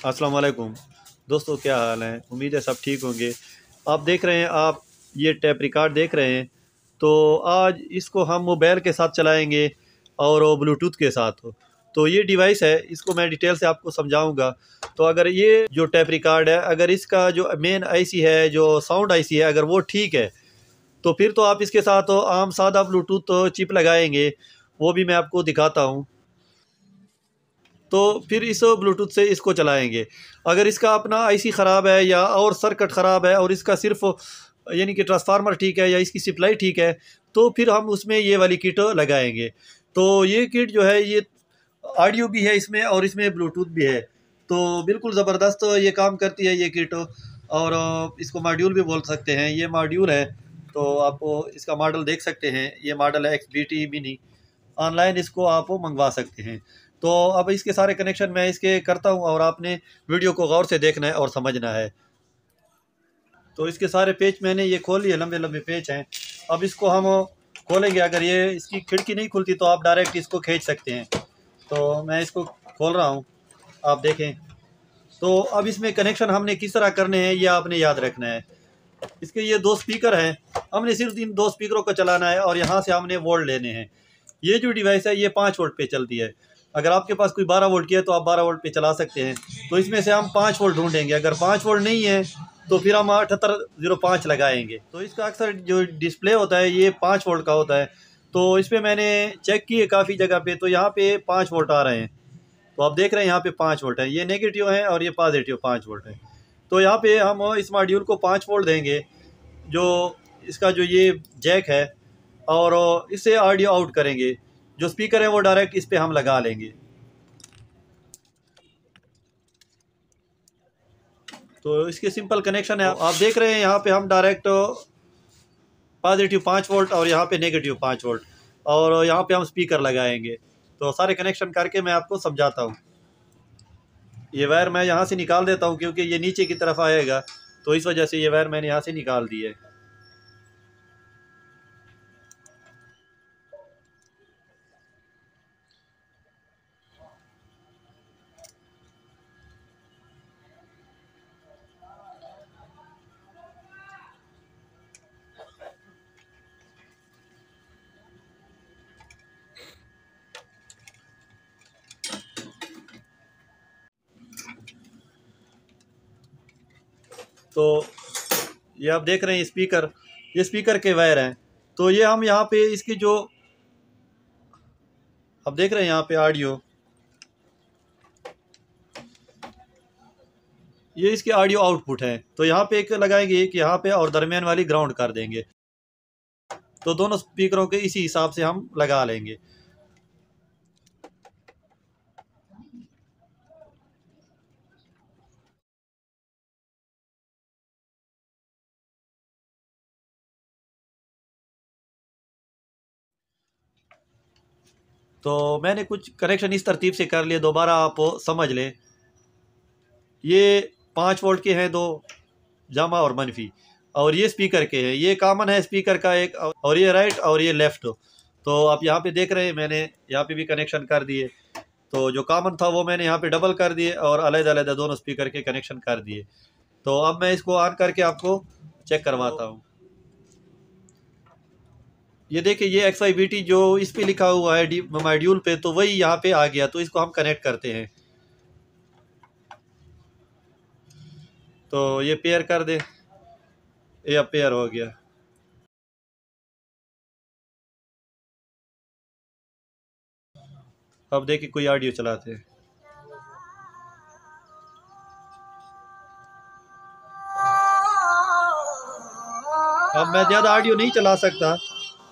अस्सलाम वालेकुम दोस्तों, क्या हाल है। उम्मीद है सब ठीक होंगे। आप देख रहे हैं, आप ये टैप रिकॉर्ड देख रहे हैं। तो आज इसको हम मोबाइल के साथ चलाएंगे और ब्लूटूथ के साथ। तो ये डिवाइस है, इसको मैं डिटेल से आपको समझाऊंगा। तो अगर ये जो टैप रिकॉर्ड है, अगर इसका जो मेन आईसी है, जो साउंड आईसी है, अगर वो ठीक है तो फिर तो आप इसके साथ आम सादा ब्लूटूथ चिप लगाएंगे। वो भी मैं आपको दिखाता हूँ। तो फिर इस ब्लूटूथ से इसको चलाएंगे। अगर इसका अपना आईसी ख़राब है या और सर्किट ख़राब है और इसका सिर्फ यानी कि ट्रांसफार्मर ठीक है या इसकी सप्लाई ठीक है, तो फिर हम उसमें ये वाली किट लगाएंगे। तो ये किट जो है, ये ऑडियो भी है इसमें और इसमें ब्लूटूथ भी है। तो बिल्कुल ज़बरदस्त ये काम करती है ये किट। और इसको मॉड्यूल भी बोल सकते हैं। ये मॉड्यूल है, तो आप इसका मॉडल देख सकते हैं। ये मॉडल है XBT मिनी। ऑनलाइन इसको आप मंगवा सकते हैं। तो अब इसके सारे कनेक्शन मैं इसके करता हूँ और आपने वीडियो को गौर से देखना है और समझना है। तो इसके सारे पेच मैंने ये खोल लिए, लंबे लंबे पेच हैं। अब इसको हम खोलेंगे। अगर ये इसकी खिड़की नहीं खुलती तो आप डायरेक्ट इसको खींच सकते हैं। तो मैं इसको खोल रहा हूँ, आप देखें। तो अब इसमें कनेक्शन हमने किस तरह करने हैं ये आपने याद रखना है। इसके ये दो स्पीकर हैं, हमने सिर्फ इन दो स्पीकरों को चलाना है और यहाँ से हमने वोल्ट लेने हैं। ये जो डिवाइस है ये 5 वोल्ट पे चलती है। अगर आपके पास कोई 12 वोल्ट की है तो आप 12 वोल्ट पे चला सकते हैं। तो इसमें से हम 5 वोल्ट ढूंढेंगे। अगर 5 वोल्ट नहीं है तो फिर हम 7805 लगाएंगे। तो इसका अक्सर जो डिस्प्ले होता है ये 5 वोल्ट का होता है। तो इस पर मैंने चेक किए काफ़ी जगह पे, तो यहाँ पे 5 वोल्ट आ रहे हैं। तो आप देख रहे हैं यहाँ पे 5 वोल्ट है। ये नेगेटिव है और ये पॉजिटिव 5 वोल्ट है। तो यहाँ पे हम इस मॉड्यूल को 5 वोल्ट देंगे। जो इसका जो ये जैक है, और इससे ऑडियो आउट करेंगे। जो स्पीकर है वो डायरेक्ट इस पे हम लगा लेंगे। तो इसके सिंपल कनेक्शन है, आप देख रहे हैं। यहाँ पे हम डायरेक्ट पॉजिटिव 5 वोल्ट और यहाँ पे नेगेटिव 5 वोल्ट, और यहाँ पे हम स्पीकर लगाएंगे। तो सारे कनेक्शन करके मैं आपको समझाता हूँ। ये वायर मैं यहाँ से निकाल देता हूँ क्योंकि ये नीचे की तरफ आएगा, तो इस वजह से ये वायर मैंने यहाँ से निकाल दी है। तो ये आप देख रहे हैं स्पीकर, ये स्पीकर के वायर हैं। तो ये हम यहाँ पे इसकी जो आप देख रहे हैं यहाँ पे ऑडियो, ये इसके ऑडियो आउटपुट है। तो यहाँ पे एक लगाएंगे, एक यहाँ पे, और दरमियान वाली ग्राउंड कर देंगे। तो दोनों स्पीकरों के इसी हिसाब से हम लगा लेंगे। तो मैंने कुछ कनेक्शन इस तरतीब से कर लिए, दोबारा आप समझ लें। ये 5 वोल्ट के हैं, दो जामा और मनफी, और ये स्पीकर के हैं। ये कॉमन है स्पीकर का एक, और ये राइट और ये लेफ़्ट। तो आप यहाँ पे देख रहे हैं मैंने यहाँ पे भी कनेक्शन कर दिए। तो जो कॉमन था वो मैंने यहाँ पे डबल कर दिए और अलग-अलग दोनों स्पीकर के कनेक्शन कर दिए। तो अब मैं इसको ऑन करके आपको चेक करवाता हूँ। ये देखिए, ये XYBT जो इस पे लिखा हुआ है डी मॉड्यूल पे, तो वही यहाँ पे आ गया। तो इसको हम कनेक्ट करते हैं। तो ये पेयर कर दे, ये अब पेयर हो गया। अब देखिए कोई ऑडियो चलाते हैं। अब मैं ज़्यादा ऑडियो नहीं चला सकता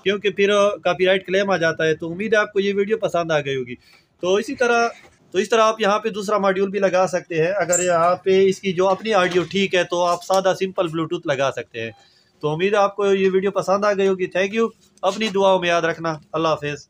क्योंकि फिर कॉपीराइट क्लेम आ जाता है। तो उम्मीद है आपको ये वीडियो पसंद आ गई होगी। तो इस तरह आप यहाँ पे दूसरा मॉड्यूल भी लगा सकते हैं। अगर यहाँ पे इसकी जो अपनी ऑडियो ठीक है तो आप सादा सिंपल ब्लूटूथ लगा सकते हैं। तो उम्मीद है आपको ये वीडियो पसंद आ गई होगी। Thank you. अपनी दुआओं में याद रखना। अल्लाह हाफिज़।